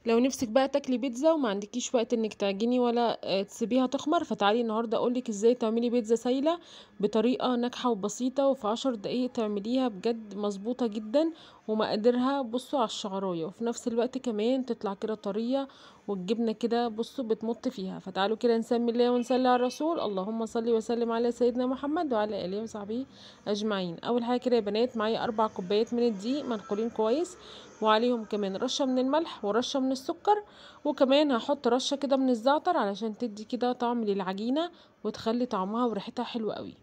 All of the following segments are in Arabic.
لو نفسك بقى تاكلي بيتزا وما عندكيش وقت انك تعجني ولا تسيبيها تخمر، فتعالي النهارده اقولك ازاي تعملي بيتزا سايله بطريقه ناجحه وبسيطه، وفي 10 دقايق تعمليها بجد مظبوطه جدا. ومقاديرها بصوا على الشعرايه، وفي نفس الوقت كمان تطلع كده طريه، والجبنه كده بصوا بتمط فيها. فتعالوا كده نسمي الله ونصلي على الرسول. اللهم صل وسلم على سيدنا محمد وعلى اله وصحبه اجمعين. اول حاجه كده يا بنات، معايا 4 كوبايات من الدقيق منخولين كويس، وعليهم كمان رشة من الملح ورشة من السكر، وكمان هحط رشة كده من الزعتر علشان تدي كده طعم للعجينة وتخلي طعمها وريحتها حلوة قوي.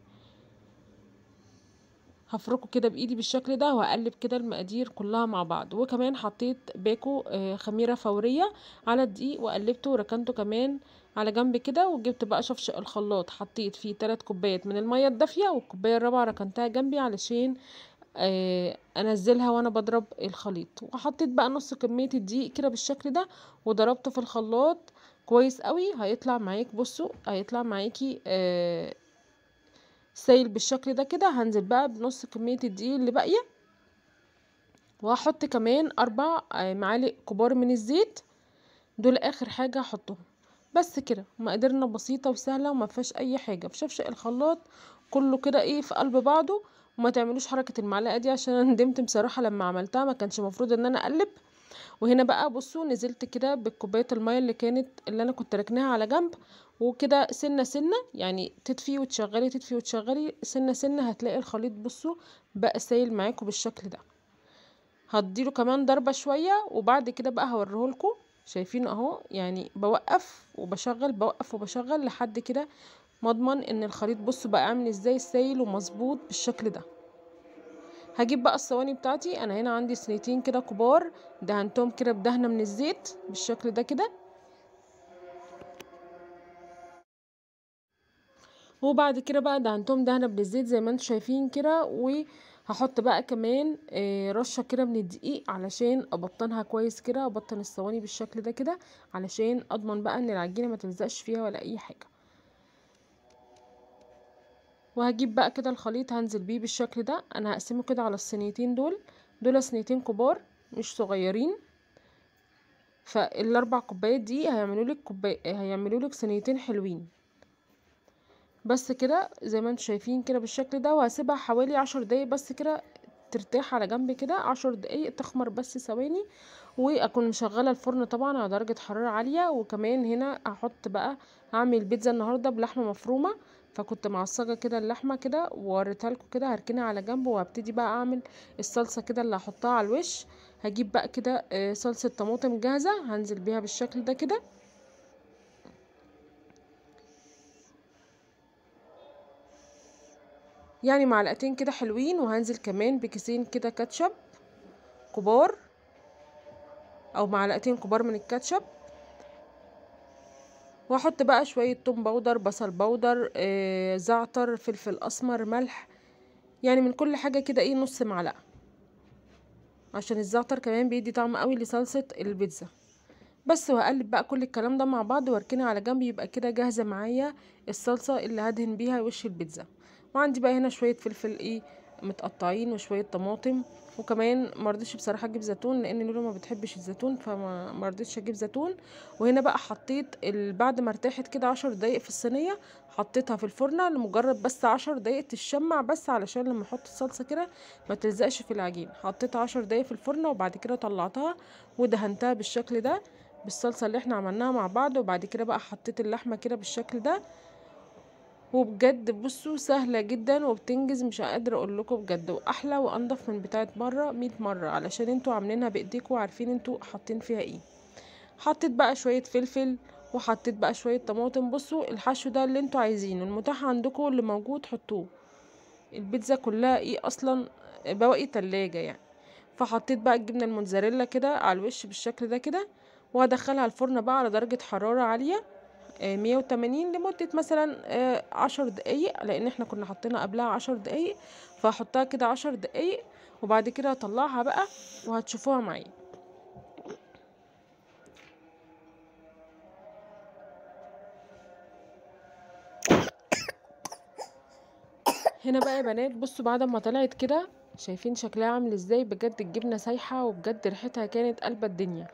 هفركه كده بايدي بالشكل ده، وهقلب كده المقادير كلها مع بعض. وكمان حطيت باكو خميرة فورية على الدقيق وقلبته وركنته كمان على جنب كده. وجبت بقى شفشق الخلاط، حطيت فيه 3 كوبايات من المية الدافية، والكوباية الرابعة ركنتها جنبي علشان انزلها وانا بضرب الخليط. وحطيت بقى نص كمية الدقيق كده بالشكل ده، وضربته في الخلاط كويس قوي. هيطلع معاك بصوا، هيطلع معاكي سايل بالشكل ده كده. هنزل بقى بنص كمية الدقيق اللي باقية، وهحط كمان 4 معالق كبار من الزيت، دول اخر حاجة هحطهم. بس كده مقاديرنا بسيطة وسهلة وما فيهاش اي حاجة. في شفشق الخلاط كله كده ايه في قلب بعضه. وما تعملوش حركة المعلقة دي عشان انا ندمت بصراحة لما عملتها، ما كانش مفروض ان انا اقلب. وهنا بقى بصوا نزلت كده بكوباية المية اللي انا كنت ركناها على جنب، وكده سنة سنة يعني تدفي وتشغلي تدفي وتشغلي سنة سنة، هتلاقي الخليط بصوا بقى سايل معاكم بالشكل ده. هديله كمان ضربة شوية، وبعد كده بقى هوريهولكم. شايفين اهو، يعني بوقف وبشغل بوقف وبشغل لحد كده ما اضمن ان الخليط بصوا بقى عامل ازاي سايل ومظبوط بالشكل ده. هجيب بقى الصواني بتاعتي. انا هنا عندي صينيتين كده كبار، دهنتهم كده بدهنة من الزيت بالشكل ده كده. وبعد كده بقى دهنتهم دهنة بالزيت زي ما انتم شايفين كده. وهحط بقى كمان رشة كده من الدقيق علشان ابطنها كويس كده، ابطن الصواني بالشكل ده كده علشان اضمن بقى ان العجينة ما تلزقش فيها ولا اي حاجة. وهجيب بقى كده الخليط هنزل بيه بالشكل ده. انا هقسمه كده على الصينيتين دول صينيتين كبار مش صغيرين. فال4 كوبايات دي هيعملوا لك صينيتين حلوين. بس كده زي ما انتم شايفين كده بالشكل ده. وهسيبها حوالي 10 دقايق بس كده ترتاح على جنب كده، 10 دقايق تخمر بس ثواني. واكون مشغله الفرن طبعا على درجه حراره عاليه. وكمان هنا هحط بقى، هعمل بيتزا النهارده بلحمه مفرومه، فكنت معصجه كده اللحمه كده ووريتها لكم كده. هركنها على جنب وهبتدي بقى اعمل الصلصه كده اللي هحطها على الوش. هجيب بقى كده صلصه طماطم جاهزه هنزل بيها بالشكل ده كده، يعني معلقتين كده حلوين. وهنزل كمان بكيسين كده كاتشب كبار، او معلقتين كبار من الكاتشب. واحط بقى شوية توم باودر، بصل باودر، زعتر، فلفل اسمر، ملح، يعني من كل حاجة كده ايه نص معلقة، عشان الزعتر كمان بيدي طعم قوي لصلصة البيتزا. بس وهقلب بقى كل الكلام ده مع بعض واركنها على جنب. يبقى كده جاهزة معايا الصلصة اللي هدهن بيها وش البيتزا. وعندي بقى هنا شوية فلفل ايه متقطعين، وشوية طماطم. وكمان مرضتش بصراحة اجيب زيتون لان لولو ما بتحبش الزيتون، فما مرضتش اجيب زيتون. وهنا بقى حطيت بعد ما ارتاحت كده 10 دقايق في الصينية، حطيتها في الفرن لمجرد بس 10 دقايق تشمع، بس علشان لما احط الصلصة كده ما تلزقش في العجين. حطيتها 10 دقايق في الفرن وبعد كده طلعتها ودهنتها بالشكل ده بالصلصة اللي احنا عملناها مع بعض. وبعد كده بقى حطيت اللحمة كده بالشكل ده. وبجد بصوا سهلة جدا وبتنجز، مش قادرة اقول لكم بجد، واحلى وانضف من بتاعه مرة 100 مرة، علشان انتوا عاملينها بايديكم وعارفين انتوا حاطين فيها ايه. حطيت بقى شوية فلفل، وحطيت بقى شوية طماطم. بصوا الحشو ده اللي انتوا عايزينه المتاح عندكم اللي موجود حطوه. البيتزا كلها ايه اصلا بواقي تلاجة يعني. فحطيت بقى الجبنة الموتزاريلا كده على الوش بالشكل ده كده. وهدخلها الفرن بقى على درجة حرارة عالية 180 لمدة مثلا 10 دقايق، لان احنا كنا حاطينها قبلها 10 دقايق. فهحطها كده 10 دقايق وبعد كده هطلعها بقى وهتشوفوها معايا. هنا بقى يا بنات بصوا بعد ما طلعت كده، شايفين شكلها عامل ازاي؟ بجد الجبنة سايحة وبجد ريحتها كانت قلبة الدنيا.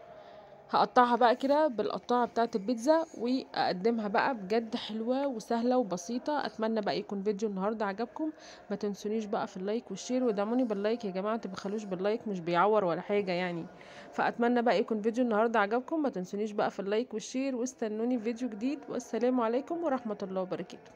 هقطعها بقى كده بالقطاعة بتاعة البيتزا واقدمها بقى. بجد حلوة وسهلة وبسيطة. اتمنى بقى يكون فيديو النهاردة عجبكم. ما تنسونيش بقى في اللايك والشير، ودعموني باللايك يا جماعة، متبخلوش باللايك، مش بيعور ولا حاجة يعني. فاتمنى بقى يكون فيديو النهاردة عجبكم. ما تنسونيش بقى في اللايك والشير، واستنوني في فيديو جديد، والسلام عليكم ورحمة الله وبركاته.